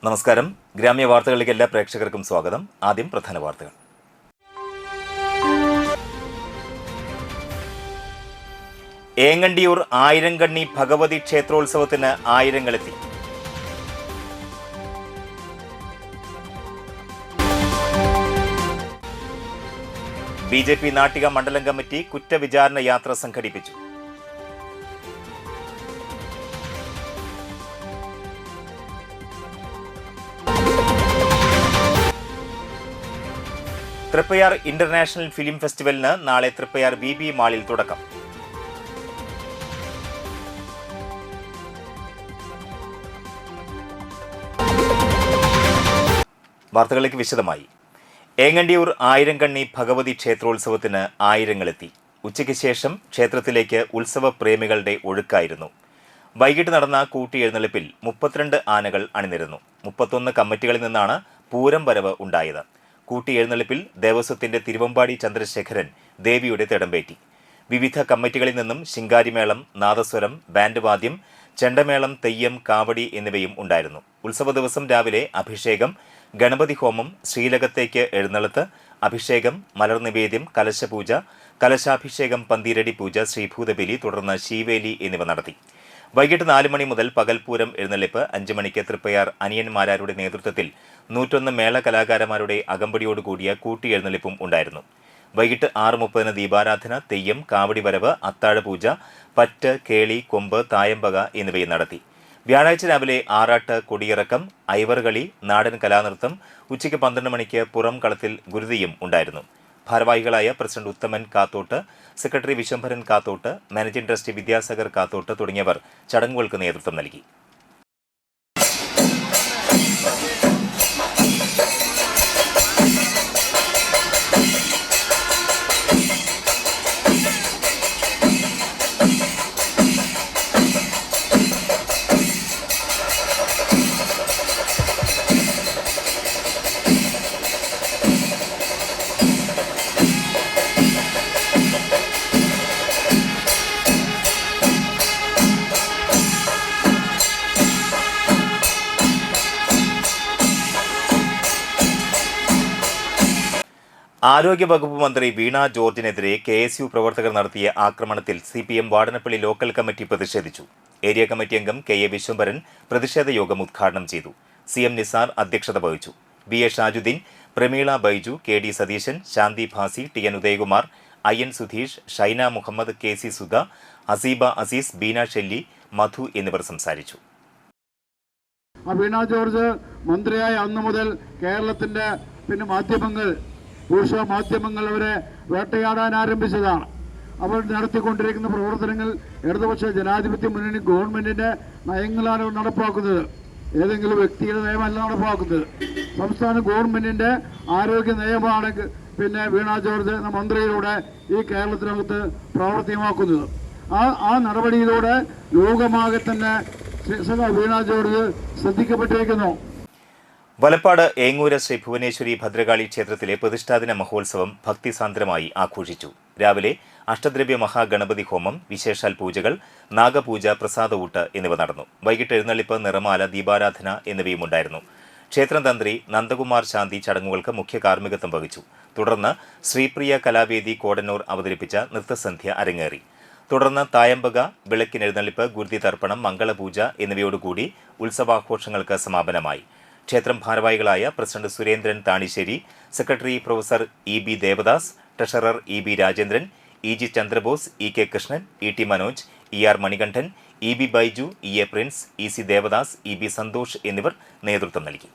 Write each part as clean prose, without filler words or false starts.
നമസ്കാരം. ഗ്രാമ്യ വാർത്തകളിലേക്ക് എല്ലാ പ്രേക്ഷകർക്കും സ്വാഗതം. ആദ്യം പ്രധാന വാർത്തകൾ. ഏങ്ങണ്ടിയൂർ ആയിരങ്കണ്ണി ഭഗവതി ക്ഷേത്രോത്സവത്തിന് ആയിരങ്ങളെത്തി. BJP നാട്ടിക മണ്ഡലം കമ്മിറ്റി കുറ്റവിചാരണ യാത്ര സംഘടിപ്പിച്ചു. തൃപ്പയാർ ഇന്റർനാഷണൽ ഫിലിം ഫെസ്റ്റിവലിന് നാളെ തൃപ്പയാർ BB മാളിൽ തുടക്കം. വാർത്തകളിലേക്ക് വിശദമായി. ഏങ്ങണ്ടിയൂർ ആയിരങ്കണ്ണി ഭഗവതി ക്ഷേത്രോത്സവത്തിന് ആയിരങ്ങളെത്തി. ഉച്ചയ്ക്ക് ശേഷം ക്ഷേത്രത്തിലേക്ക് ഉത്സവ പ്രേമികളുടെ ഒഴുക്കായിരുന്നു. വൈകിട്ട് നടന്ന കൂട്ടിയെഴുന്നള്ളിപ്പിൽ 32 ആനകൾ അണിനിരന്നു. 31 കമ്മിറ്റികളിൽ നിന്നാണ് പൂരം വരവ് ഉണ്ടായത്. കൂട്ടിയെഴുന്നള്ളിപ്പിൽ ദേവസ്വത്തിന്റെ തിരുവമ്പാടി ചന്ദ്രശേഖരൻ ദേവിയുടെ തിടമ്പേറ്റി. വിവിധ കമ്മിറ്റികളിൽ നിന്നും ശിങ്കാരിമേളം, നാദസ്വരം, ബാൻഡ് വാദ്യം, ചെണ്ടമേളം, തെയ്യം, കാവടി എന്നിവയും ഉണ്ടായിരുന്നു. ഉത്സവ ദിവസം രാവിലെ അഭിഷേകം, ഗണപതി ഹോമം, ശ്രീലകത്തേക്ക് എഴുന്നള്ളത്ത്, അഭിഷേകം, മലർനിവേദ്യം, കലശപൂജ, കലശാഭിഷേകം, പന്തീരടി പൂജ, ശ്രീഭൂതബലി, തുടർന്ന് ശീവേലി എന്നിവ നടത്തി. വൈകിട്ട് 4 മണി മുതൽ പകൽപൂരം എഴുന്നള്ളിപ്പ്. 5 മണിക്ക് തൃപ്പയാർ അനിയന്മാരാരുടെ നേതൃത്വത്തിൽ 101 മേള കലാകാരന്മാരുടെ അകമ്പടിയോടുകൂടിയ കൂട്ടിയെഴുന്നള്ളിപ്പും ഉണ്ടായിരുന്നു. വൈകിട്ട് 6:30 ദീപാരാധന, തെയ്യം, കാവടി വരവ്, അത്താഴപൂജ, പറ്റ്, കേളി, കൊമ്പ്, തായമ്പക എന്നിവയും നടത്തി. വ്യാഴാഴ്ച രാവിലെ ആറാട്ട്, കൊടിയിറക്കം, ഐവറുകളി, നാടൻ കലാനൃത്തം. ഉച്ചയ്ക്ക് 12 മണിക്ക് പുറം കളത്തിൽ ഗുരുതിയും ഉണ്ടായിരുന്നു. ഭാരവാഹികളായ president Uthaman Kathottu, secretary Vishwambharan Kathottu, managing trustee Vidyasagar Kathottu തുടങ്ങിയവർ ചടങ്ങുകൾക്ക് നേതൃത്വം നൽകി. ആരോഗ്യവകുപ്പ് മന്ത്രി വീണ ജോർജിനെതിരെ KSU പ്രവർത്തകർ നടത്തിയ ആക്രമണത്തിൽ CPM വാടനപ്പള്ളി ലോക്കൽ കമ്മിറ്റി പ്രതിഷേധിച്ചു. ഏരിയ കമ്മിറ്റി അംഗം KA വിശ്വംഭരൻ പ്രതിഷേധ യോഗം ഉദ്ഘാടനം ചെയ്തു. CM നിസാർ അധ്യക്ഷത വഹിച്ചു. BA Shajudheen, Prameela Baiju, KD Satheesan, Shanthi Bhasi, TN Udayakumar, IN Sudheesh, Shaina Muhammed, KC Sudha, Haseeba Azeez, Beena Shelly, Madhu എന്നിവർ സംസാരിച്ചു. വീണ ജോർജ് മന്ത്രിയായ അന്നു മുതൽ കേരളത്തിന്റെ മാധ്യമങ്ങൾ അവരെ വേട്ടയാടാൻ ആരംഭിച്ചതാണ്. അവർ നടത്തിക്കൊണ്ടിരിക്കുന്ന പ്രവർത്തനങ്ങൾ ഇടതുപക്ഷ ജനാധിപത്യ മുന്നണി ഗവൺമെന്റിന്റെ നയങ്ങളാണ് നടപ്പാക്കുന്നത്. ഏതെങ്കിലും വ്യക്തിയുടെ നയമല്ല നടപ്പാക്കുന്നത്. സംസ്ഥാന ഗവൺമെന്റിന്റെ ആരോഗ്യ നയമാണ് വീണ ജോർജ് എന്ന മന്ത്രിയിലൂടെ ഈ കേരളത്തിനകത്ത് പ്രാവർത്തികമാക്കുന്നത്. ആ നടപടിയിലൂടെ ലോകമാകെ തന്നെ വീണ ജോർജ് ശ്രദ്ധിക്കപ്പെട്ടിരിക്കുന്നു. വലപ്പാട് ഏങ്ങൂര ശ്രീ ഭുവനേശ്വരി ഭദ്രകാളി ക്ഷേത്രത്തിലെ പ്രതിഷ്ഠാദിന മഹോത്സവം ഭക്തിസാന്ദ്രമായി ആഘോഷിച്ചു. രാവിലെ അഷ്ടദ്രവ്യ മഹാഗണപതി ഹോമം, വിശേഷാൽ പൂജകൾ, നാഗപൂജ, പ്രസാദഊട്ട് എന്നിവ നടന്നു. വൈകിട്ട് എഴുന്നള്ളിപ്പ്, നിറമാല, ദീപാരാധന എന്നിവയും ഉണ്ടായിരുന്നു. ക്ഷേത്രം തന്ത്രി നന്ദകുമാർ ശാന്തി ചടങ്ങുകൾക്ക് മുഖ്യ കാർമ്മികത്വം വഹിച്ചു. തുടർന്ന് ശ്രീപ്രിയ കലാവേദി കോടന്നൂർ അവതരിപ്പിച്ച നൃത്തസന്ധ്യ അരങ്ങേറി. തുടർന്ന് തായമ്പക, വിളക്കിനെഴുന്നള്ളിപ്പ്, ഗുരുതി തർപ്പണം, മംഗളപൂജ എന്നിവയോടുകൂടി ഉത്സവാഘോഷങ്ങൾക്ക് സമാപനമായി. ക്ഷേത്രം ഭാരവാഹികളായ president Surendran Thanissery, secretary professor EB Devadas, treasurer EB Rajendran, EG Chandrabose, EK Krishnan, ET Manoj, ER Manikandan, EB Baiju, EA Prince, EC Devadas, EB Santhosh എന്നിവർ നേതൃത്വം നൽകി.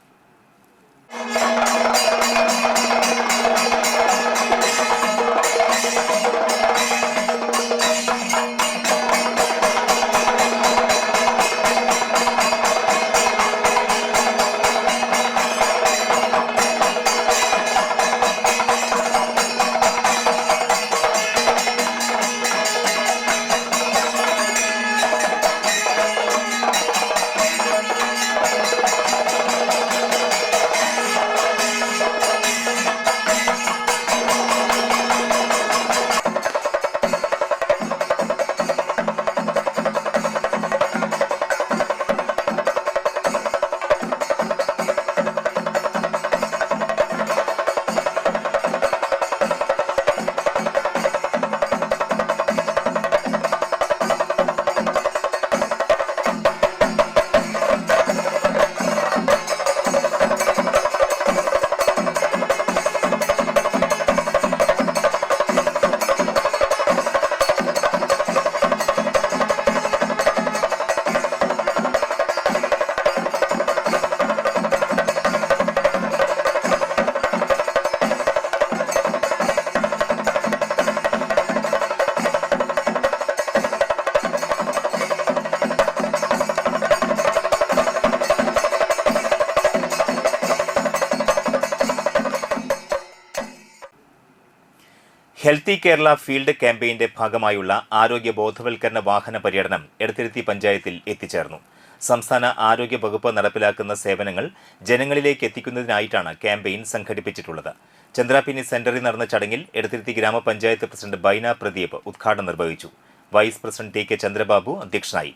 ഹെൽത്തി കേരള ഫീൽഡ് ക്യാമ്പയിന്റെ ഭാഗമായുള്ള ആരോഗ്യ ബോധവൽക്കരണ വാഹന പര്യടനം എടത്തിരുത്തി പഞ്ചായത്തിൽ എത്തിച്ചേർന്നു. സംസ്ഥാന ആരോഗ്യ വകുപ്പ് നടപ്പിലാക്കുന്ന സേവനങ്ങൾ ജനങ്ങളിലേക്ക് എത്തിക്കുന്നതിനായിട്ടാണ് ക്യാമ്പയിൻ സംഘടിപ്പിച്ചിട്ടുള്ളത്. ചന്ദ്രാപിന്നി സെന്ററിൽ നടന്ന ചടങ്ങിൽ എടത്തിരുത്തി ഗ്രാമപഞ്ചായത്ത് പ്രസിഡന്റ് ബൈന പ്രദീപ് ഉദ്ഘാടനം നിർവഹിച്ചു. Vice president T K Chandrababu അധ്യക്ഷനായി.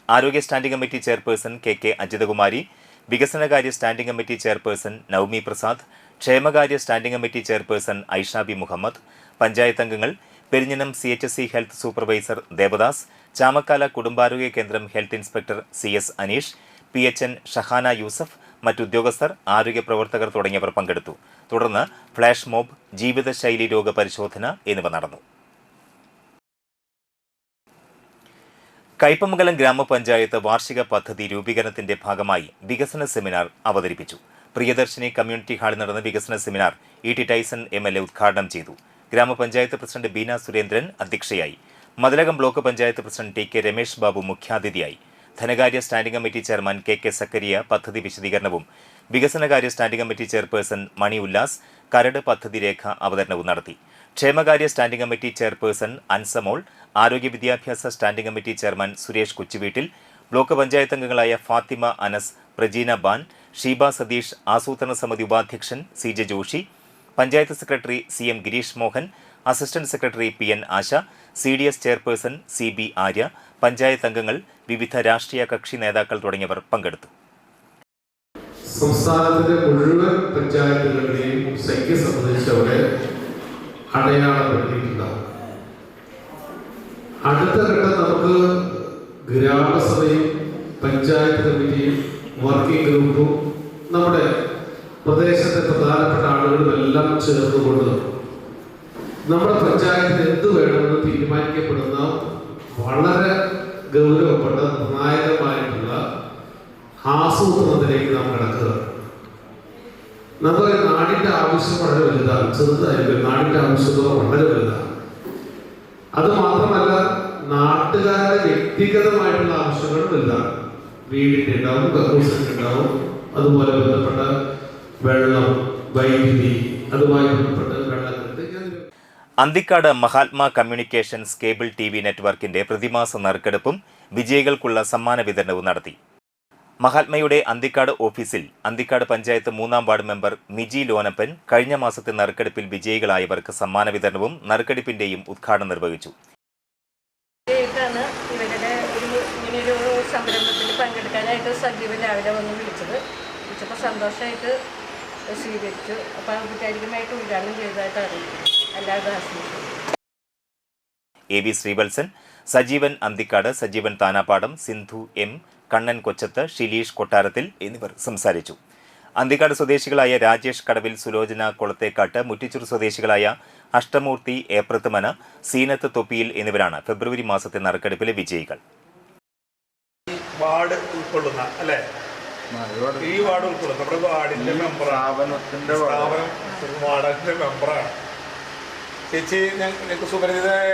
ആരോഗ്യ standing committee chairperson K K Ajithakumari, വികസനകാര്യ standing committee chairperson Navami Prasad, ക്ഷേമകാര്യ standing committee chairperson Aishabi Muhammad, panchayat അംഗങ്ങൾ, Perinjanam CHC health supervisor Devadas, Chamakkala കുടുംബാരോഗ്യ കേന്ദ്രം health inspector CS Aneesh, PHN Shahana Yusuf, മറ്റുദ്യോഗസ്ഥർ, ആരോഗ്യ പ്രവർത്തകർ തുടങ്ങിയവർ പങ്കെടുത്തു. തുടർന്ന് ഫ്ലാഷ് മോബ്, ജീവിതശൈലി രോഗ പരിശോധന എന്നിവ നടന്നു. കയ്പമംഗലം ഗ്രാമപഞ്ചായത്ത് വാർഷിക പദ്ധതി രൂപീകരണത്തിന്റെ ഭാഗമായി വികസന സെമിനാർ അവതരിപ്പിച്ചു. പ്രിയദർശിനി കമ്മ്യൂണിറ്റി ഹാളിൽ നടന്ന വികസന സെമിനാർ E.T. ടൈസൺ MLA ഉദ്ഘാടനം ചെയ്തു. ഗ്രാമപഞ്ചായത്ത് പ്രസിഡന്റ് ബീന സുരേന്ദ്രൻ അധ്യക്ഷയായി. Mathilakam block panchayat president T K Ramesh Babu മുഖ്യാതിഥിയായി. ധനകാര്യ standing committee chairman KK Zakariya പദ്ധതി വിശദീകരണവും വികസനകാര്യ standing committee chairperson Mani Ullas കരട് പദ്ധതി രേഖ അവതരണവും നടത്തി. ക്ഷേമകാര്യ സ്റ്റാൻഡിംഗ് കമ്മിറ്റി ചെയർപേഴ്സൺ അൻസമോൾ, ആരോഗ്യ വിദ്യാഭ്യാസ standing committee chairman Suresh Kochuveettil, block panchayat അംഗങ്ങളായ ഫാത്തിമ അനസ്, പ്രജീന ബാൻ, ഷീബ സതീഷ്, ആസൂത്രണ സമിതി ഉപാധ്യക്ഷൻ CJ Joshi, panchayat secretary CM Girish Mohan, assistant secretary PN Asha, CDS chairperson CB Arya, panchayat അംഗങ്ങൾ, വിവിധ രാഷ്ട്രീയ കക്ഷി നേതാക്കൾ തുടങ്ങിയവർ പങ്കെടുത്തു. സംസ്ഥാനത്തിന്റെ മുഴുവൻ പഞ്ചായത്തുകളുടെയും സംഖ്യ സംബന്ധിച്ചവരെ അടയാളപ്പെടുത്തിയിട്ടുണ്ടാവും. അടുത്ത ഘട്ടം നമുക്ക് ഗ്രാമസഭയും പഞ്ചായത്ത് കമ്മിറ്റിയും വർക്കിംഗ് ഗ്രൂപ്പും നമ്മുടെ പ്രദേശത്തെ പ്രധാനപ്പെട്ട ആളുകളുമെല്ലാം ചേർന്നുകൊണ്ട് നമ്മുടെ പഞ്ചായത്തിന് എന്ത് വേണമെന്ന് തീരുമാനിക്കപ്പെടുന്ന വളരെ ഗൗരവപ്പെട്ട നിർണായകമായിട്ടുള്ള ആസൂത്രണത്തിലേക്ക് നാം കടക്കുക. നമ്മുടെ നാടിന്റെ ആവശ്യം വളരെ വലുതാണ്. ചെറുതായിരിക്കും, നാടിന്റെ ആവശ്യകത വളരെ വലുതാണ്. അത് മാത്രമല്ല, നാട്ടുകാരുടെ വ്യക്തിഗതമായിട്ടുള്ള ആവശ്യങ്ങൾ വലുതാണ്. വീടിന്റെ ഉണ്ടാവും, കക്കൂസിന്റെ ഉണ്ടാവും, അതുപോലെ ബന്ധപ്പെട്ട വെള്ളം, വൈദ്യുതി, അതുമായി ബന്ധപ്പെട്ട വെള്ളക്കെട്ട്. Anthikad Mahatma communications cable TV നെറ്റ്വർക്കിന്റെ പ്രതിമാസ നറുക്കെടുപ്പും വിജയികൾക്കുള്ള സമ്മാന വിതരണവും നടത്തി. മഹാത്മയുടെ അന്തിക്കാട് ഓഫീസിൽ അന്തിക്കാട് പഞ്ചായത്ത് 3-ാം വാർഡ് മെമ്പർ മിജി ലോനപ്പൻ കഴിഞ്ഞ മാസത്തെ നറുക്കെടുപ്പിൽ വിജയികളായവർക്ക് സമ്മാന വിതരണവും നറുക്കെടുപ്പിന്റെയും ഉദ്ഘാടനം നിർവഹിച്ചു. ഇങ്ങനെയൊരു സംരംഭത്തിൽ പങ്കെടുക്കാനായിട്ട് സജീവൻ രാവിലെ വന്ന് വിളിച്ചപ്പോൾ സന്തോഷമായിട്ട് സ്വീകരിച്ചു. അപ്പോൾ ഔപചാരികമായിട്ട് ഉദ്ഘാടനം ചെയ്തതായിട്ട് അറിയിച്ചു. എല്ലാവരും ആശംസിച്ചു. AB ശ്രീവത്സൻ, സജീവൻ അന്തിക്കാട്, സജീവൻ താനാപ്പാടം, സിന്ധു M, കണ്ണൻ കൊച്ചത്ത്, ഷിലീഷ് കൊട്ടാരത്തിൽ എന്നിവർ സംസാരിച്ചു. അന്തിക്കാട് സ്വദേശികളായ രാജേഷ് കടവിൽ, സുലോചന കൊളത്തേക്കാട്ട്, മുറ്റിച്ചൂർ സ്വദേശികളായ അഷ്ടമൂർത്തി ഏപ്രത്തുമന, സീനത്ത് തൊപ്പിയിൽ എന്നിവരാണ് ഫെബ്രുവരി മാസത്തെ നറുക്കെടുപ്പിലെ വിജയികൾ. വാർഡ് ഉൾക്കൊള്ളുന്ന അല്ലേ, ഈ വാർഡ് ഉൾക്കൊള്ളുന്ന നമ്മുടെ വാർഡിന്റെ മെമ്പറാണ്, വാർഡിന്റെ മെമ്പറാണ് ചേച്ചി. ഞങ്ങൾക്ക് സുപരിചിതമായ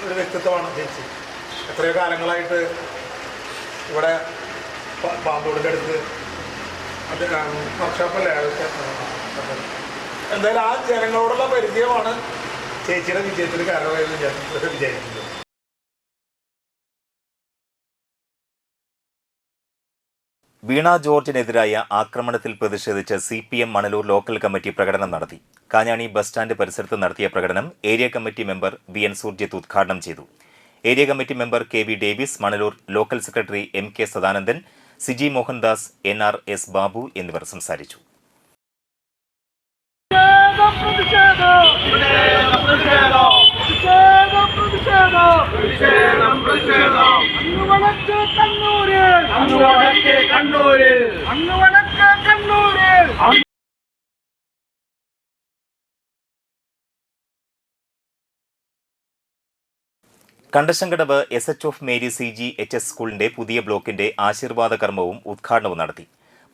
ഒരു വ്യക്തിത്വമാണ് ചേച്ചി. എത്രയോ കാലങ്ങളായിട്ട് ഇവിടെ പാന്തോടിൻ്റെ അടുത്ത് അത് വർക്ക്ഷോപ്പല്ലേ, എന്തായാലും ആ ജനങ്ങളോടുള്ള പരിചയമാണ് ചേച്ചിയുടെ വിജയത്തിന് കാരണമായെന്ന് ഞാൻ വിചാരിക്കുന്നത്. വീണ ജോർജിനെതിരായ ആക്രമണത്തിൽ പ്രതിഷേധിച്ച് CPM മണലൂർ ലോക്കൽ കമ്മിറ്റി പ്രകടനം നടത്തി. കാഞ്ഞാണി ബസ് സ്റ്റാൻഡ് പരിസരത്ത് നടത്തിയ പ്രകടനം area committee member BN Surjith ഉദ്ഘാടനം ചെയ്തു. Area committee member KV Davis, Manalur local secretary MK Sadanandan, Siji Mohandas, NRS Babu എന്നിവർ സംസാരിച്ചു. Kandassankadavu SH of Mary CGHS സ്കൂളിന്റെ പുതിയ ബ്ലോക്കിന്റെ ആശീർവാദ കർമ്മവും ഉദ്ഘാടനവും നടത്തി.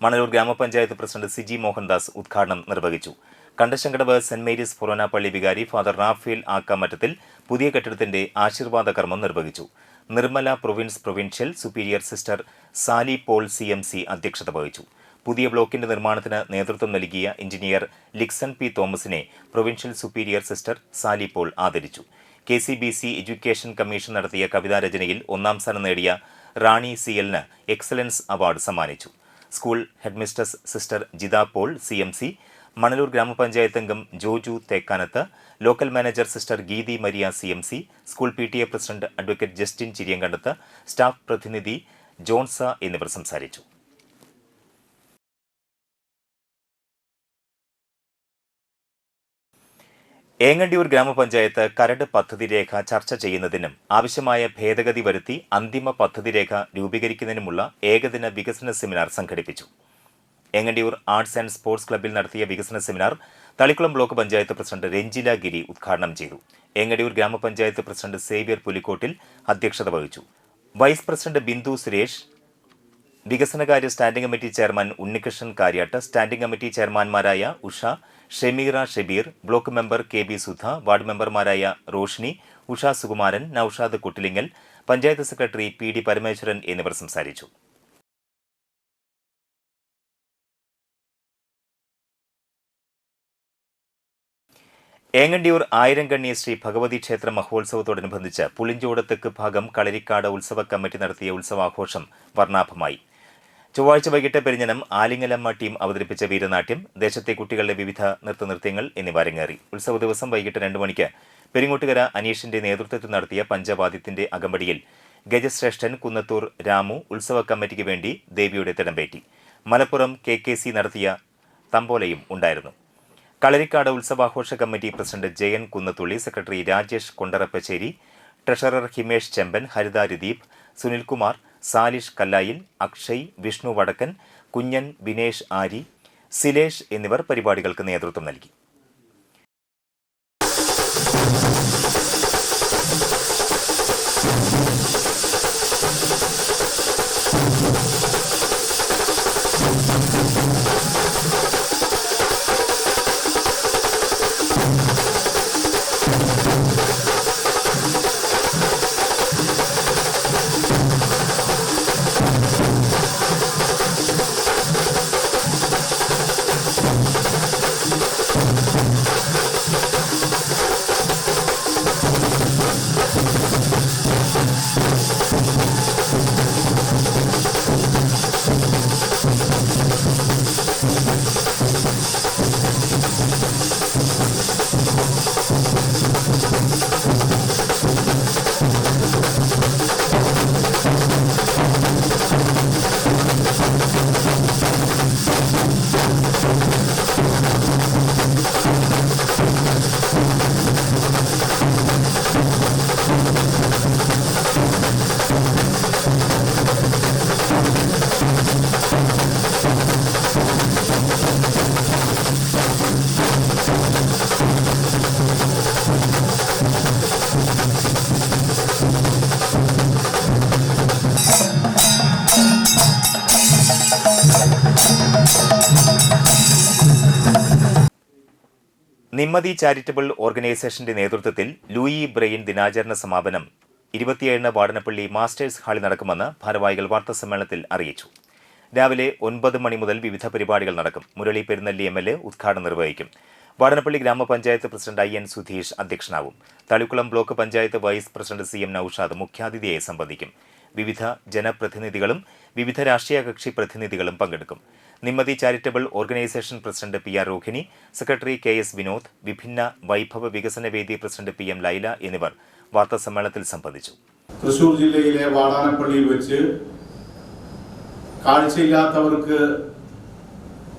മണലൂർ ഗ്രാമപഞ്ചായത്ത് പ്രസിഡന്റ് സിജി മോഹൻദാസ് ഉദ്ഘാടനം നിർവഹിച്ചു. കണ്ടശങ്കടവ് സെന്റ് മേരീസ് ഫൊറോന പള്ളി വികാരി ഫാദർ റാഫേൽ ആക്കാമറ്റത്തിൽ പുതിയ കെട്ടിടത്തിന്റെ ആശീർവാദ കർമ്മം നിർവഹിച്ചു. Nirmala provincial superior sister Sally Paul CMC അധ്യക്ഷത വഹിച്ചു. പുതിയ ബ്ലോക്കിന്റെ നിർമ്മാണത്തിന് നേതൃത്വം നൽകിയ എഞ്ചിനീയർ ലിക്സൺ പി തോമസിനെ provincial superior sister Sally Paul ആദരിച്ചു. KCBC എഡ്യൂക്കേഷൻ കമ്മീഷൻ നടത്തിയ കവിതാരചനയിൽ 1ാം സ്ഥാനം നേടിയ റാണി CLന് എക്സലൻസ് അവാർഡ് സമ്മാനിച്ചു. School headmistress sister Jitha Paul CMC, Manalur ഗ്രാമപഞ്ചായത്ത് അംഗം Joju Thekkanath, local manager sister Geethi Maria CMC, school PTA president advocate Justin Chiriyankandath, staff പ്രതിനിധി ജോൺസ എന്നിവർ സംസാരിച്ചു. ഏങ്ങണ്ടിയൂർ ഗ്രാമപഞ്ചായത്ത് കരട് പദ്ധതി രേഖ ചർച്ച ചെയ്യുന്നതിനും ആവശ്യമായ ഭേദഗതി വരുത്തി അന്തിമ പദ്ധതി രേഖ രൂപീകരിക്കുന്നതിനുമുള്ള ഏകദിന വികസന സെമിനാർ സംഘടിപ്പിച്ചു. ഏങ്ങണ്ടിയൂർ ആർട്സ് ആൻഡ് സ്പോർട്സ് ക്ലബ്ബിൽ നടത്തിയ വികസന seminar Thalikkulam block panchayat president Ranjila Giri ഉദ്ഘാടനം ചെയ്തു. ഏങ്ങണ്ടിയൂർ ഗ്രാമപഞ്ചായത്ത് പ്രസിഡന്റ് സേവ്യർ പുലിക്കോട്ടിൽ അധ്യക്ഷത വഹിച്ചു. വൈസ് പ്രസിഡന്റ് ബിന്ദു സുരേഷ്, വികസനകാര്യ standing committee chairman Unnikrishnan Kariyatt, standing committee ചെയർമാൻമാരായ Usha, Shemeera Shabeer, block member KB Sudha, ward മെമ്പർമാരായ റോഷിനി, ഉഷ സുകുമാരൻ, നൌഷാദ് കുട്ടിലിങ്ങൽ, പഞ്ചായത്ത് സെക്രട്ടറി PD പരമേശ്വരൻ എന്നിവർ സംസാരിച്ചു. ഏങ്ങണ്ടിയൂർ ആയിരംകണ്ണി ശ്രീ ഭഗവതി ക്ഷേത്ര മഹോത്സവത്തോടനുബന്ധിച്ച് പുളിഞ്ചോട് തെക്ക് ഭാഗം കളരിക്കാട് ഉത്സവ കമ്മിറ്റി നടത്തിയ ഉത്സവാഘോഷം വർണ്ണാഭമായി. ചൊവ്വാഴ്ച വൈകിട്ട് പെരിഞ്ഞനം ആലിങ്ങലമ്മ ടീം അവതരിപ്പിച്ച വീരനാട്യം, ദേശത്തെ കുട്ടികളുടെ വിവിധ നൃത്തനൃത്യങ്ങൾ എന്നിവ അരങ്ങേറി. ഉത്സവ ദിവസം വൈകിട്ട് 2 മണിക്ക് പെരിങ്ങോട്ടുകര അനീഷിന്റെ നേതൃത്വത്തിൽ നടത്തിയ പഞ്ചവാദ്യത്തിന്റെ അകമ്പടിയിൽ ഗജശ്രേഷ്ഠൻ കുന്നത്തൂർ രാമു ഉത്സവ കമ്മിറ്റിക്ക് വേണ്ടി ദേവിയുടെ തിടമ്പേറ്റി. മലപ്പുറം KKC നടത്തിയ തമ്പോലയും ഉണ്ടായിരുന്നു. കളരിക്കാട് ഉത്സവാഘോഷ committee president Jayan Kunnathully, secretary Rajesh Kondarappassery, treasurer Himesh Chemban, Haritha Radeep, Sunilkumar, Salish Kallayil, Akshay, Vishnu Vadakkan, Kunjan, Binesh ആരി, സിലേഷ് എന്നിവർ പരിപാടികൾക്ക് നേതൃത്വം നൽകി. നിമ്മതി ചാരിറ്റബിൾ ഓർഗനൈസേഷന്റെ നേതൃത്വത്തിൽ ലൂയി ബ്രെയിൻ ദിനാചരണ സമാപനം 27 വാടനപ്പള്ളി മാസ്റ്റേഴ്സ് ഹാളിൽ നടക്കുമെന്ന് ഭാരവാഹികൾ വാർത്താസമ്മേളനത്തിൽ അറിയിച്ചു. രാവിലെ 9 മണി മുതൽ വിവിധ പരിപാടികൾ നടക്കും. മുരളി പെരുന്നല്ലി MLA ഉദ്ഘാടനം നിർവഹിക്കും. വാടനപ്പള്ളി ഗ്രാമപഞ്ചായത്ത് പ്രസിഡന്റ് IN സുധീഷ് അധ്യക്ഷനാവും. Thalikkulam block panchayat vice president CM Noushad മുഖ്യാതിഥിയായി സംബന്ധിക്കും. വിവിധ ജനപ്രതിനിധികളും വിവിധ രാഷ്ട്രീയ കക്ഷി പ്രതിനിധികളും പങ്കെടുക്കും. Nimmathi charitable organisation president PR Rohini, secretary KS Vinod, വിഭിന്ന വൈഭവ വികസന വേദി പ്രസിഡന്റ് PM ലൈല എന്നിവർ വാർത്താസമ്മേളനത്തിൽ സംബന്ധിച്ചു. തൃശൂർ ജില്ലയിലെ വാടാനപ്പള്ളിയിൽ വെച്ച് കാഴ്ചയില്ലാത്തവർക്ക്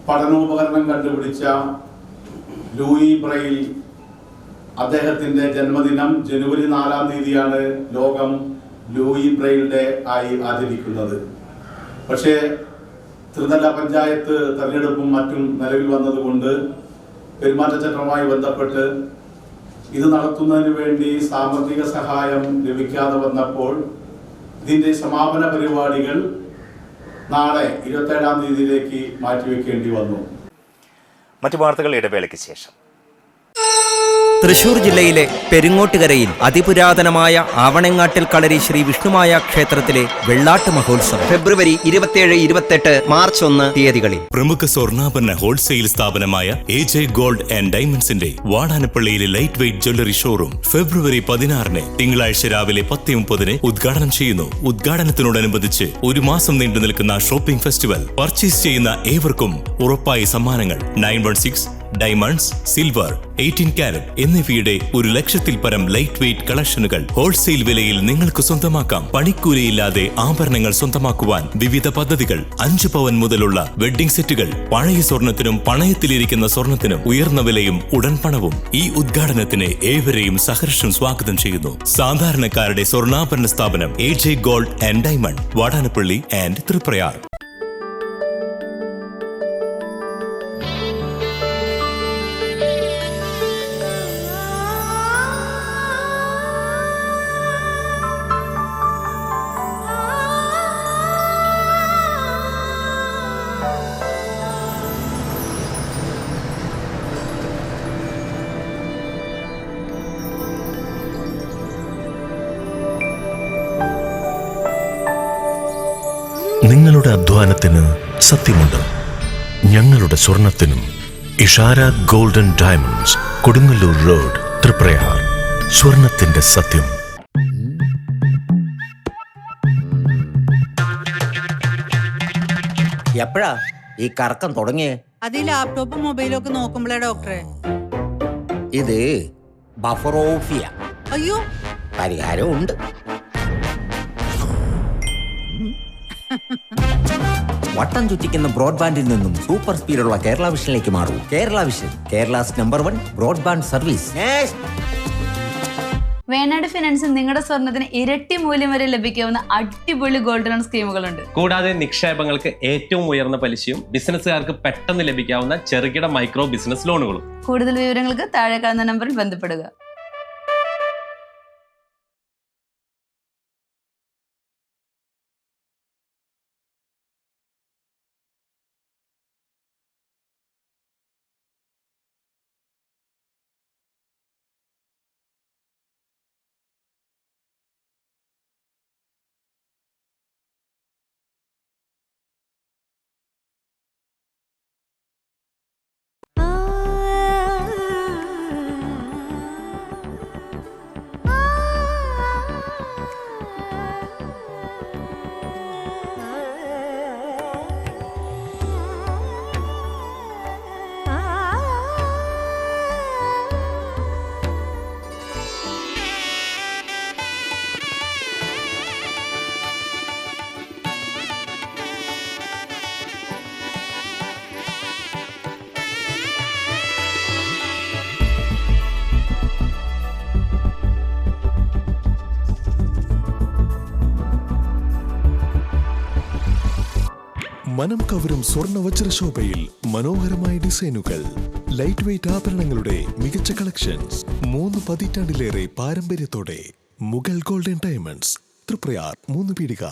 പഠനോപകരണം കണ്ടുപിടിച്ച ലൂയി ബ്രെയിൽ അദ്ദേഹത്തിന്റെ ജന്മദിനം ജനുവരി 4-ാം തീയതിയാണ് ലോകം ലൂയി ബ്രെയിലിന്റെ ആയി ആചരിക്കുന്നത്. പക്ഷേ ത്രിതല പഞ്ചായത്ത് തെരഞ്ഞെടുപ്പും മറ്റും നിലവിൽ വന്നതുകൊണ്ട് പെരുമാറ്റച്ചട്ടവുമായി ബന്ധപ്പെട്ട് ഇത് നടത്തുന്നതിന് വേണ്ടി സാമ്പത്തിക സഹായം ലഭിക്കാതെ വന്നപ്പോൾ ഇതിന്റെ സമാപന പരിപാടികൾ നാളെ 27-ാം തീയതിയിലേക്ക് മാറ്റിവെക്കേണ്ടി വന്നു. മറ്റു വാർത്തകൾ ഇടവേളയ്ക്ക് ശേഷം. തൃശൂർ ജില്ലയിലെ പെരിങ്ങോട്ടുകരയിൽ അതിപുരാതനമായ ആവണങ്ങാട്ടിൽ കളരി ശ്രീ വിഷ്ണുമായ ക്ഷേത്രത്തിലെ വെള്ളാട്ട് മഹോത്സവം ഫെബ്രുവരി 27, 28, മാർച്ച് 1 തീയതികളിൽ. പ്രമുഖ സ്വർണ്ണാഭരണ ഹോൾസെയിൽ സ്ഥാപനമായ AJ ഗോൾഡ് ആൻഡ് ഡയമണ്ട്സിന്റെ വാടാനപ്പള്ളിയിലെ light weight jewellery showroom February 16 തിങ്കളാഴ്ച രാവിലെ 10:30 ഉദ്ഘാടനം ചെയ്യുന്നു. ഉദ്ഘാടനത്തിനോടനുബന്ധിച്ച് ഒരു മാസം നീണ്ടു നിൽക്കുന്ന ഷോപ്പിംഗ് ഫെസ്റ്റിവൽ. പർച്ചേസ് ചെയ്യുന്ന ഏവർക്കും ഉറപ്പായ സമ്മാനങ്ങൾ. 916 ഡയമണ്ട്സ്, സിൽവർ, 18 കാരറ്റ് എന്നിവയുടെ 100,000-ൽ പരം ലൈറ്റ് വെയ്റ്റ് കളക്ഷനുകൾ ഹോൾസെയിൽ വിലയിൽ നിങ്ങൾക്ക് സ്വന്തമാക്കാം. പണിക്കൂലിയില്ലാതെ ആഭരണങ്ങൾ സ്വന്തമാക്കുവാൻ വിവിധ പദ്ധതികൾ. 5 പവൻ മുതലുള്ള വെഡ്ഡിംഗ് സെറ്റുകൾ. പഴയ സ്വർണത്തിനും പണയത്തിലിരിക്കുന്ന സ്വർണത്തിനും ഉയർന്ന വിലയും ഉടൻ പണവും. ഈ ഉദ്ഘാടനത്തിന് ഏവരെയും സഹർഷം സ്വാഗതം ചെയ്യുന്നു. സാധാരണക്കാരുടെ സ്വർണ്ണാഭരണ സ്ഥാപനം AJ gold and diamond, Vadanappally and Triprayar. നിങ്ങളുടെ അധ്വാനത്തിന് സത്യമുണ്ട്. ഞങ്ങളുടെ സ്വർണത്തിനും. Ishara golden diamonds, Kodungallur road, Triprayar. സ്വർണത്തിന്റെ സത്യം. എപ്പോഴാ ഈ കറക്കം തുടങ്ങിയേ? അത് ഈ ലാപ്ടോപ്പും മൊബൈലും ഒക്കെ നോക്കുമ്പോഴേ ഡോക്ടറെ. ഇത് ബഫറോഫിയ. അയ്യോ, പരിഹാരവും ഉണ്ട്. വട്ടം ചുറ്റിക്കുന്ന ബ്രോഡ്ബാൻഡിൽ നിന്നും സൂപ്പർ സ്പീഡുള്ള കേരള വിഷനിലേക്ക് മാറൂ. Kerala vision, Kerala's #1 broadband service. Venad ഫിനാൻസിൽ നിങ്ങളുടെ സ്വർണ്ണത്തിന് ഇരട്ടി മൂല്യം വരെ ലഭിക്കാവുന്ന അടിപൊളി ഗോൾഡ് ലോൺ സ്കീമുകളുണ്ട്. കൂടാതെ നിക്ഷേപങ്ങൾക്ക് ഏറ്റവും ഉയർന്ന പലിശയും ബിസിനസ്സുകാർക്ക് പെട്ടെന്ന് ലഭിക്കാവുന്ന ചെറുകിട മൈക്രോ ബിസിനസ് ലോണുകളും. കൂടുതൽ വിവരങ്ങൾക്ക് താഴെ കാണുന്ന നമ്പറിൽ ബന്ധപ്പെടുക. മനം കവരും സ്വർണ്ണ വജ്രശോഭയിൽ മനോഹരമായ ഡിസൈനുകൾ. ലൈറ്റ് വെയ്റ്റ് ആഭരണങ്ങളുടെ മികച്ച കളക്ഷൻസ്. 3 പതിറ്റാണ്ടിലേറെ പാരമ്പര്യത്തോടെ മുഗൾ ഗോൾഡൻ ഡയമണ്ട്സ്, തൃപ്രയാർ, 3 പീടിക.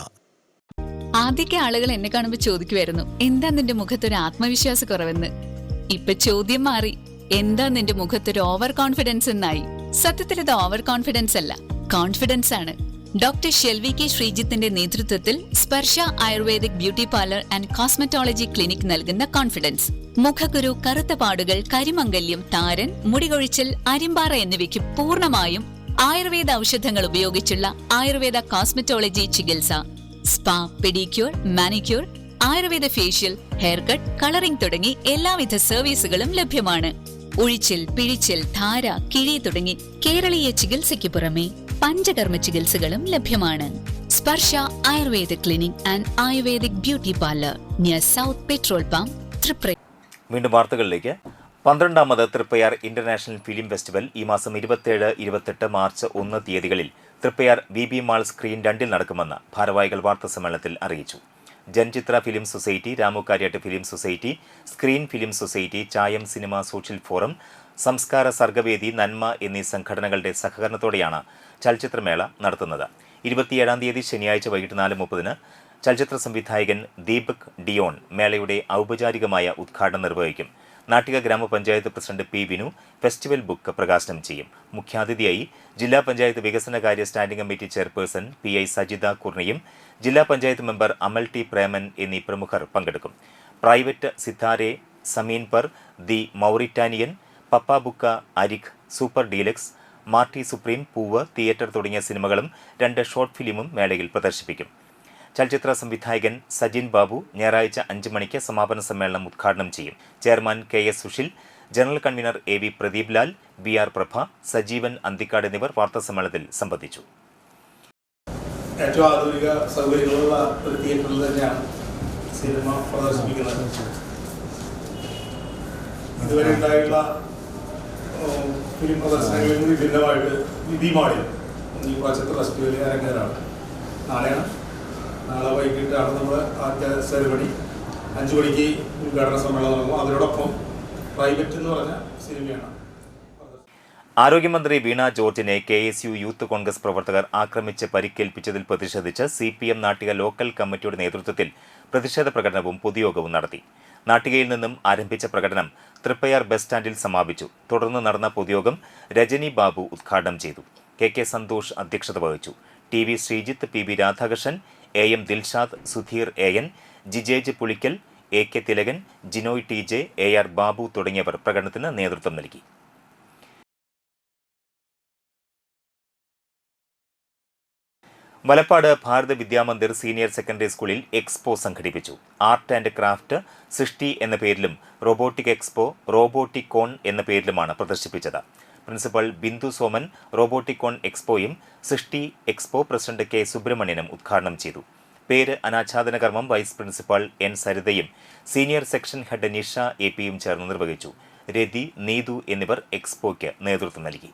ആദ്യമൊക്കെ ആളുകൾ എന്നെ കാണുമ്പോൾ ചോദിക്കുമായിരുന്നു, എന്താ നിന്റെ മുഖത്തൊരു ആത്മവിശ്വാസ കുറവെന്ന്. ഇപ്പൊ ചോദ്യം മാറി, എന്താ നിന്റെ മുഖത്തൊരു ഓവർ കോൺഫിഡൻസ് എന്നായി. സത്യത്തിൽ ഇത് ഓവർ കോൺഫിഡൻസ് അല്ല, കോൺഫിഡൻസ് ആണ്. ഡോക്ടർ ഷെൽവി കെ ശ്രീജിത്തിന്റെ നേതൃത്വത്തിൽ Sparsha Ayurvedic beauty parlour and cosmetology clinic നൽകുന്ന കോൺഫിഡൻസ്. മുഖക്കുരു, കറുത്ത പാടുകൾ, കരിമംഗല്യം, താരൻ, മുടികൊഴിച്ചിൽ, അരിമ്പാറ എന്നിവയ്ക്ക് പൂർണ്ണമായും ആയുർവേദ ഔഷധങ്ങൾ ഉപയോഗിച്ചുള്ള ആയുർവേദ കോസ്മെറ്റോളജി ചികിത്സ. Spa, pedicure, manicure, Ayurveda facial, hair cut, colouring തുടങ്ങി എല്ലാവിധ സർവീസുകളും ലഭ്യമാണ്. ഉഴിച്ചിൽ, പിഴിച്ചിൽ, ധാര, കിഴി തുടങ്ങി കേരളീയ ചികിത്സയ്ക്ക് പുറമെ പഞ്ചകർമ്മ ചികിത്സകളും ലഭ്യമാണ്. Sparsha Ayurveda clinic and Ayurvedic beauty parlour near south petrol pump, Triprayar. വീണ്ടും വാർത്തകളിലേക്ക്. 12ാമത് തൃപ്പയാർ ഇന്റർനാഷണൽ ഫിലിം ഫെസ്റ്റിവൽ ഈ മാസം 27, 28, മാർച്ച് 1 തീയതികളിൽ തൃപ്പയാർ VB മാൾ സ്ക്രീൻ 2 നടക്കുമെന്ന് ഭാരവാഹികൾ വാർത്താസമ്മേളനത്തിൽ അറിയിച്ചു. Janchitra film society, Ramu Kariat film society, screen film society, Chayam cinema social forum, Samskara Sargavedi, നന്മ എന്നീ സംഘടനകളുടെ സഹകരണത്തോടെയാണ് ചലച്ചിത്രമേള നടത്തുന്നത്. 27-ാം തീയതി ശനിയാഴ്ച വൈകിട്ട് 4:30 ചലച്ചിത്ര സംവിധായകൻ ദീപക് ഡിയോൺ മേളയുടെ ഔപചാരികമായ ഉദ്ഘാടനം നിർവഹിക്കും. നാട്ടിക ഗ്രാമപഞ്ചായത്ത് president P Vinu festival book പ്രകാശനം ചെയ്യും. മുഖ്യാതിഥിയായി ജില്ലാ പഞ്ചായത്ത് വികസനകാര്യ standing committee chairperson PI Sajitha കുർണിയും ജില്ലാ പഞ്ചായത്ത് മെമ്പർ അമൽ ടി പ്രേമൻ എന്നീ പ്രമുഖർ പങ്കെടുക്കും. Private Sitaare, Zameen Par, the Mauritanian, Papa Buka, അരിഖ്, സൂപ്പർ ഡീലക്സ്, മാർട്ടി സുപ്രീം, പൂവ്, തിയേറ്റർ തുടങ്ങിയ സിനിമകളും 2 ഷോർട്ട് ഫിലിമും മേളയിൽ പ്രദർശിപ്പിക്കും. ചലച്ചിത്ര സംവിധായകൻ സജിൻ ബാബു ഞായറാഴ്ച 5 മണിക്ക് സമാപന സമ്മേളനം ഉദ്ഘാടനം ചെയ്യും. Chairman KS Sushil, general convener AV Pradeep Lal, BR പ്രഭ, സജീവൻ അന്തിക്കാട് എന്നിവർ വാർത്താസമ്മേളനത്തിൽ സംബന്ധിച്ചു. ഏറ്റവും ആധുനിക സൗകര്യങ്ങളുള്ള ഒരു തിയേറ്ററിൽ തന്നെയാണ് സിനിമ പ്രദർശിപ്പിക്കുന്നത്. ഇതുവരെ ഉണ്ടായുള്ള ഫിലിം പ്രദർശനങ്ങളിൽ നിന്ന് ഭിന്നമായിട്ട് വിധിമാടിൽ ഈ പ്രാവശ്യത്തെ ഫെസ്റ്റിവൽ അരങ്ങേറാണ്. നാളെ വൈകിട്ടാണ് നമ്മൾ ആദ്യ സെറിമണി. 5 മണിക്ക് ഉദ്ഘാടന സമ്മേളനം നടക്കും. അതിനോടൊപ്പം പ്രൈവറ്റ് എന്ന് പറഞ്ഞ സിനിമയാണ്. ആരോഗ്യമന്ത്രി വീണ ജോർജിനെ KSU യൂത്ത് കോൺഗ്രസ് പ്രവർത്തകർ ആക്രമിച്ച് പരിക്കേൽപ്പിച്ചതിൽ പ്രതിഷേധിച്ച് CPM നാട്ടിക ലോക്കൽ കമ്മിറ്റിയുടെ നേതൃത്വത്തിൽ പ്രതിഷേധ പ്രകടനവും പൊതുയോഗവും നടത്തി. നാട്ടികയിൽ നിന്നും ആരംഭിച്ച പ്രകടനം തൃപ്പയാർ ബസ് സ്റ്റാൻഡിൽ സമാപിച്ചു. തുടർന്ന് നടന്ന പൊതുയോഗം രജനി ബാബു ഉദ്ഘാടനം ചെയ്തു. KK സന്തോഷ് അധ്യക്ഷത വഹിച്ചു. TV Sreejith, PB Radhakrishnan, AM Dilshad, Sudheer AN, ജിജേജ് Pulikkal, AK Thilakan, Jinoy TJ, AR Babu തുടങ്ങിയവർ പ്രകടനത്തിന് നേതൃത്വം നൽകി. വലപ്പാട് ഭാരത വിദ്യാമന്ദിർ സീനിയർ സെക്കൻഡറി സ്കൂളിൽ എക്സ്പോ സംഘടിപ്പിച്ചു. ആർട്ട് ആൻഡ് ക്രാഫ്റ്റ് സൃഷ്ടി എന്ന പേരിലും റോബോട്ടിക് എക്സ്പോ റോബോട്ടിക്കോൺ എന്ന പേരിലുമാണ് പ്രദർശിപ്പിച്ചത്. പ്രിൻസിപ്പൽ ബിന്ദു സോമൻ റോബോട്ടിക്കോൺ എക്സ്പോയും സൃഷ്ടി എക്സ്പോ പ്രസിഡന്റ് K സുബ്രഹ്മണ്യനും ഉദ്ഘാടനം ചെയ്തു. പേര് അനാച്ഛാദന കർമ്മം വൈസ് പ്രിൻസിപ്പൽ N സരിതയും സീനിയർ സെക്ഷൻ ഹെഡ് നിഷ AP-യും ചേർന്ന് നിർവഹിച്ചു. രതി, നീതു എന്നിവർ എക്സ്പോയ്ക്ക് നേതൃത്വം നൽകി.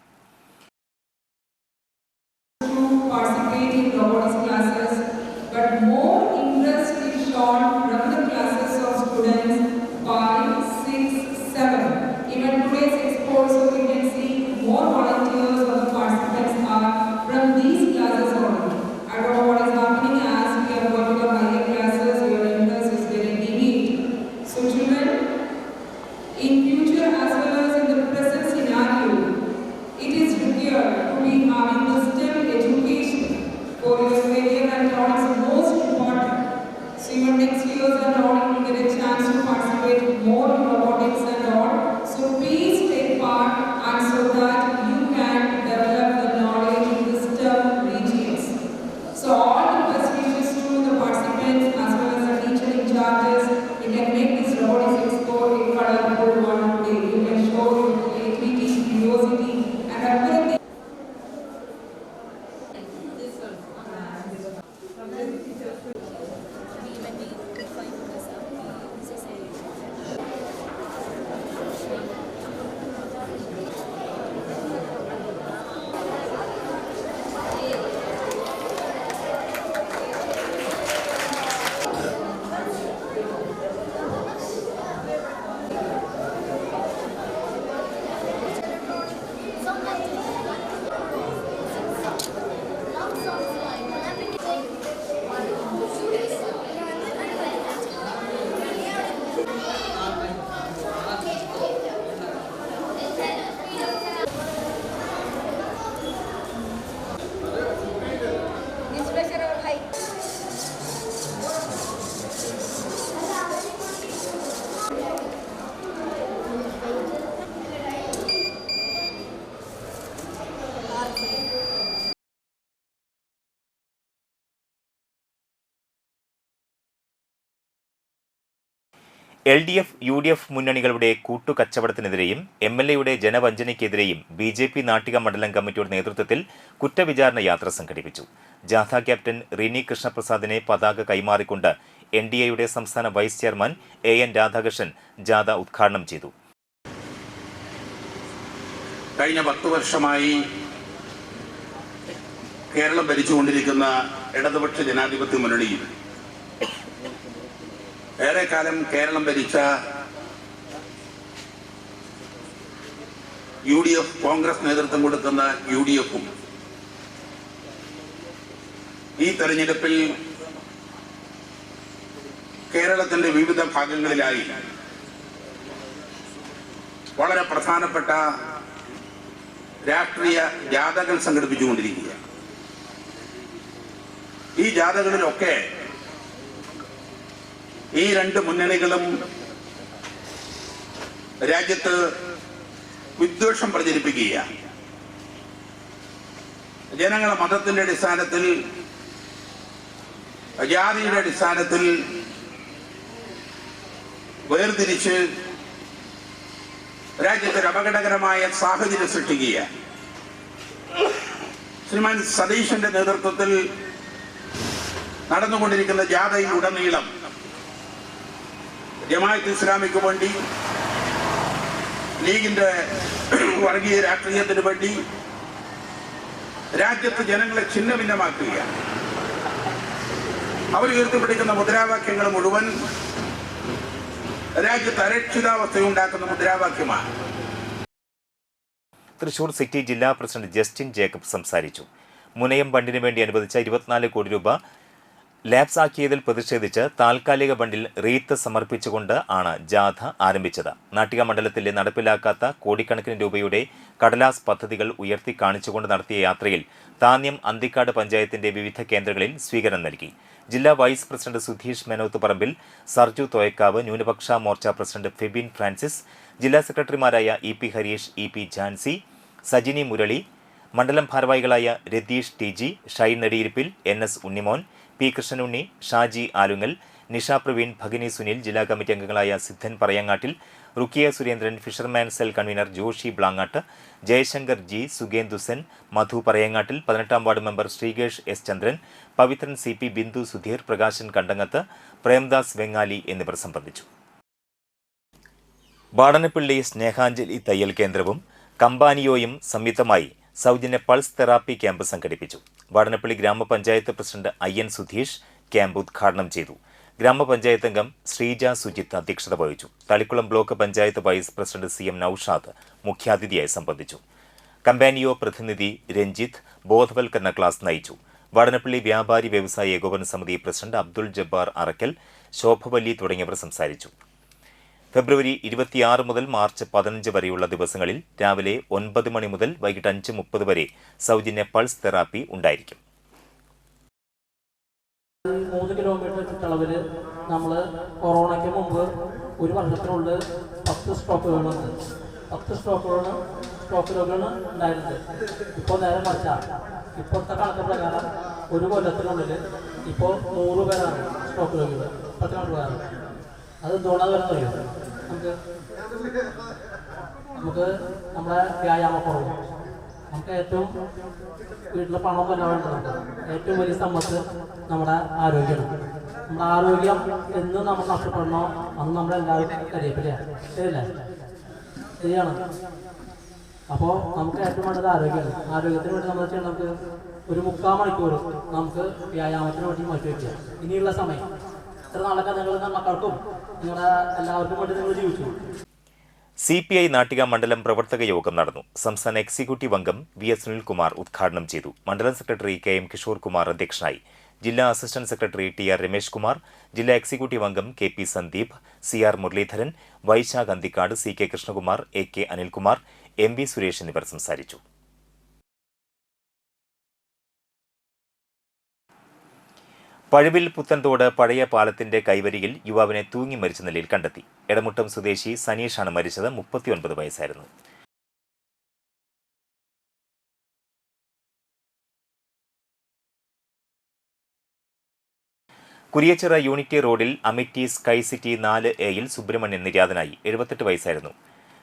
LDF, UDF മുന്നണികളുടെ കൂട്ടുകച്ചവടത്തിനെതിരെയും MLAയുടെ ജനവഞ്ചനയ്ക്കെതിരെയും BJP നാട്ടിക മണ്ഡലം കമ്മിറ്റിയുടെ നേതൃത്വത്തിൽ കുറ്റവിചാരണ യാത്ര സംഘടിപ്പിച്ചു. ജാഥ ക്യാപ്റ്റൻ റിനി കൃഷ്ണപ്രസാദിനെ പതാക കൈമാറിക്കൊണ്ട് NDAയുടെ സംസ്ഥാന വൈസ് ചെയർമാൻ AN രാധാകൃഷ്ണൻ ജാഥ ഉദ്ഘാടനം ചെയ്തു. കഴിഞ്ഞ 10 വർഷമായി കേരളം ഭരിച്ചുകൊണ്ടിരിക്കുന്ന ഇടതുപക്ഷ ജനാധിപത്യ മുന്നണിയിൽ ഏറെക്കാലം കേരളം ഭരിച്ച UDF കോൺഗ്രസ് നേതൃത്വം കൊടുക്കുന്ന UDF-ഉം ഈ തെരഞ്ഞെടുപ്പിൽ കേരളത്തിന്റെ വിവിധ ഭാഗങ്ങളിലായി വളരെ പ്രധാനപ്പെട്ട രാഷ്ട്രീയ ജാഥകൾ സംഘടിപ്പിച്ചുകൊണ്ടിരിക്കുക. ഈ ജാഥകളിലൊക്കെ ഈ രണ്ട് മുന്നണികളും രാജ്യത്ത് വിദ്വേഷം പ്രചരിപ്പിക്കുകയാണ്. ജനങ്ങളെ മതത്തിന്റെ അടിസ്ഥാനത്തിൽ, ജാതിയുടെ അടിസ്ഥാനത്തിൽ വേർതിരിച്ച് രാജ്യത്തൊരു അപകടകരമായ സാഹചര്യം സൃഷ്ടിക്കുക. ശ്രീമാൻ സതീശന്റെ നേതൃത്വത്തിൽ നടന്നുകൊണ്ടിരിക്കുന്ന ജാഥയിലുടനീളം ജമാഅത്ത് ഇസ്ലാമിക്ക് വേണ്ടി, ലീഗിന്റെ വർഗീയ രാഷ്ട്രീയത്തിന് വേണ്ടി രാജ്യത്ത് ജനങ്ങളെ ഛിന്നഭിന്നമാക്കുകയാണ്. അവർ ഉയർത്തിപ്പിടിക്കുന്ന മുദ്രാവാക്യങ്ങൾ മുഴുവൻ രാജ്യത്ത് അരക്ഷിതാവസ്ഥയുണ്ടാക്കുന്ന മുദ്രാവാക്യമാണ്. തൃശൂർ സിറ്റി ജില്ലാ പ്രസിഡന്റ് ജസ്റ്റിൻ ജേക്കബ് സംസാരിച്ചു. മുനയം ബണ്ടിന് വേണ്ടി അനുവദിച്ച 24 കോടി രൂപ ലാപ്സാക്കിയതിൽ പ്രതിഷേധിച്ച് താൽക്കാലിക ബണ്ടിൽ റീത്ത് സമർപ്പിച്ചുകൊണ്ട് ആണ് ജാഥ ആരംഭിച്ചത്. നാട്ടിക മണ്ഡലത്തിലെ നടപ്പിലാക്കാത്ത കോടിക്കണക്കിന് രൂപയുടെ കടലാസ് പദ്ധതികൾ ഉയർത്തി കാണിച്ചുകൊണ്ട് നടത്തിയ യാത്രയിൽ താന്യം അന്തിക്കാട് പഞ്ചായത്തിന്റെ വിവിധ കേന്ദ്രങ്ങളിൽ സ്വീകരണം നൽകി. ജില്ലാ വൈസ് പ്രസിഡന്റ് സുധീഷ് മെനോത്ത് പറമ്പിൽ, സർജു തോയക്കാവ്, ന്യൂനപക്ഷ മോർച്ച പ്രസിഡന്റ് ഫെബിൻ ഫ്രാൻസിസ്, ജില്ലാ സെക്രട്ടറിമാരായ E P Harish, E P Jancy, Sajini Murali, മണ്ഡലം ഭാരവാഹികളായ Ratheesh T G, Shine Nediyirippil, N S Unnimon, P Krishnanunni, Shaji Alungal, Nisha Praveen, Bhagini Sunil, ജില്ലാ കമ്മിറ്റി അംഗങ്ങളായ Siddhan Parayangattil, Rukkiya Surendran, fisherman cell convener Joshi Blangad, Jayashankar G, Sugendu Sen, Madhu Parayangattil, 18-ാം ward member Sreekesh S Chandran, Pavithran C P, Bindu Sudheer, Prakashan Kandangath, Premdas Vengali എന്നിവർ സംബന്ധിച്ചു. വാടനപ്പള്ളി സ്നേഹാഞ്ജലി തയ്യൽ കേന്ദ്രവും കമ്പാനിയോയും സംയുക്തമായി സൗജന്യ പൾസ് തെറാപ്പി ക്യാമ്പ് സംഘടിപ്പിച്ചു. വാടനപ്പള്ളി ഗ്രാമപഞ്ചായത്ത് പ്രസിഡന്റ് IN സുധീഷ് ക്യാമ്പ് ഉദ്ഘാടനം ചെയ്തു. ഗ്രാമപഞ്ചായത്ത് അംഗം ശ്രീജ സുജിത്ത് അധ്യക്ഷത വഹിച്ചു. Thalikulam block panchayat vice president CM Noushad മുഖ്യാതിഥിയായി സംബന്ധിച്ചു. കമ്പാനിയോ പ്രതിനിധി രഞ്ജിത്ത് ബോധവൽക്കരണ ക്ലാസ് നയിച്ചു. വാടനപ്പള്ളി വ്യാപാരി വ്യവസായ ഏകോപന സമിതി പ്രസിഡന്റ് അബ്ദുൾ ജബ്ബാർ അറക്കൽ, ശോഭവല്ലി തുടങ്ങിയവർ സംസാരിച്ചു. ഫെബ്രുവരി 26 മുതൽ മാർച്ച് 15 വരെയുള്ള ദിവസങ്ങളിൽ രാവിലെ 9 മണി മുതൽ വൈകിട്ട് 5:30 വരെ സൗജന്യ പൾസ് തെറാപ്പി ഉണ്ടായിരിക്കും. 3 കിലോമീറ്റർ ചുറ്റളവിൽ നമ്മൾ കൊറോണയ്ക്ക് മുമ്പ് ഒരു വർഷത്തിനുള്ളിൽ 10 സ്റ്റോക്കുകളാണ് 10 സ്റ്റോക്കുകളാണ് ഉണ്ടായിരുന്നത്. ഇപ്പോൾ നേരെ മറിച്ചാൽ ഇപ്പോഴത്തെ കണക്ക് പ്രകാരം ഒരു കൊല്ലത്തിനുള്ളിൽ ഇപ്പോൾ 100 പേരാണ് സ്റ്റോക്ക് രോഗികൾ. 10 പേരാണ്. അത് എന്തുകൊണ്ടാണ് വരുന്നത്? നമുക്ക് നമ്മുടെ വ്യായാമക്കുറവ്, നമുക്ക് ഏറ്റവും വീട്ടിലെ പണം എല്ലാം വേണ്ടത്, ഏറ്റവും വലിയ സമ്പത്ത് നമ്മുടെ ആരോഗ്യമാണ്. നമ്മുടെ ആരോഗ്യം എന്ന് നമ്മൾ നഷ്ടപ്പെടണോ അന്ന് നമ്മളെല്ലാവരും കരിയപ്പില്ല, ശരിയല്ലേ? ശരിയാണ്. അപ്പോൾ നമുക്ക് ഏറ്റവും വേണ്ടത് ആരോഗ്യമാണ്. ആരോഗ്യത്തിന് വേണ്ടി നമ്മൾ ചെയ്യണം, നമുക്ക് ഒരു 3/4 മണിക്കൂർ നമുക്ക് വ്യായാമത്തിന് വേണ്ടി മാറ്റി വയ്ക്കുക. ഇനിയുള്ള സമയം ഇത്ര നാളൊക്കെ നിങ്ങൾ മക്കൾക്കും നിങ്ങളുടെ എല്ലാവർക്കും വേണ്ടി നിങ്ങൾ ജീവിച്ചു. CPI നാട്ടിക മണ്ഡലം പ്രവർത്തക യോഗം നടന്നു. സംസ്ഥാന എക്സിക്യൂട്ടീവ് അംഗം VS സുനിൽകുമാർ ഉദ്ഘാടനം ചെയ്തു. മണ്ഡലം സെക്രട്ടറി KM കിഷോർ കുമാർ അധ്യക്ഷനായി. ജില്ലാ assistant secretary TR Ramesh Kumar, ജില്ലാ എക്സിക്യൂട്ടീവ് അംഗം KP Sandeep, CR Muraleedharan, Vaishakh Anthikad, CK Krishnakumar, AK Anilkumar, MB Suresh എന്നിവർ സംസാരിച്ചു. പഴുവിൽ പുത്തൻതോട് പഴയ പാലത്തിന്റെ കൈവരിയിൽ യുവാവിനെ തൂങ്ങി മരിച്ച നിലയിൽ കണ്ടെത്തി. എടമുട്ടം സ്വദേശി സനീഷാണ് മരിച്ചത്. 39 വയസ്സായിരുന്നു. കുരിയച്ചിറ യൂണിറ്റി റോഡിൽ Amity sky city 4A Subramanian നിര്യാതനായി. 78 വയസ്സായിരുന്നു.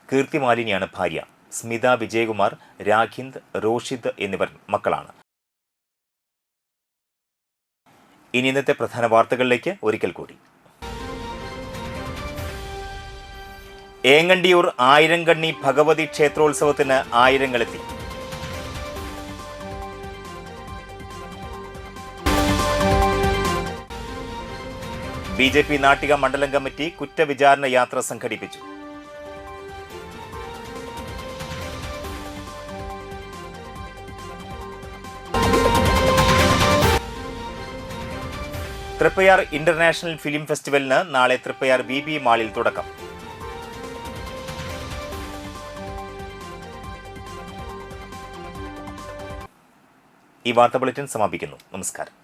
കീർത്തി മാലിനിയാണ് ഭാര്യ. സ്മിത, വിജയകുമാർ, രാഖിന്ദ്, റോഷിദ് എന്നിവർ മക്കളാണ്. ഇനി ഇന്നത്തെ പ്രധാന വാർത്തകളിലേക്ക് ഒരിക്കൽ കൂടി. ഏങ്ങണ്ടിയൂർ ആയിരംകണ്ണി ഭഗവതി ക്ഷേത്രോത്സവത്തിന് ആയിരങ്ങളെത്തി. BJP നാട്ടിക മണ്ഡലം കമ്മിറ്റി കുറ്റവിചാരണ യാത്ര സംഘടിപ്പിച്ചു. തൃപ്പയാർ ഇന്റർനാഷണൽ ഫിലിം ഫെസ്റ്റിവലിന് നാളെ തൃപ്പയാർ VB മാളിൽ തുടക്കം. ഈ വാർത്താ ബുള്ളറ്റിൻ സമാപിക്കുന്നു. നമസ്കാരം.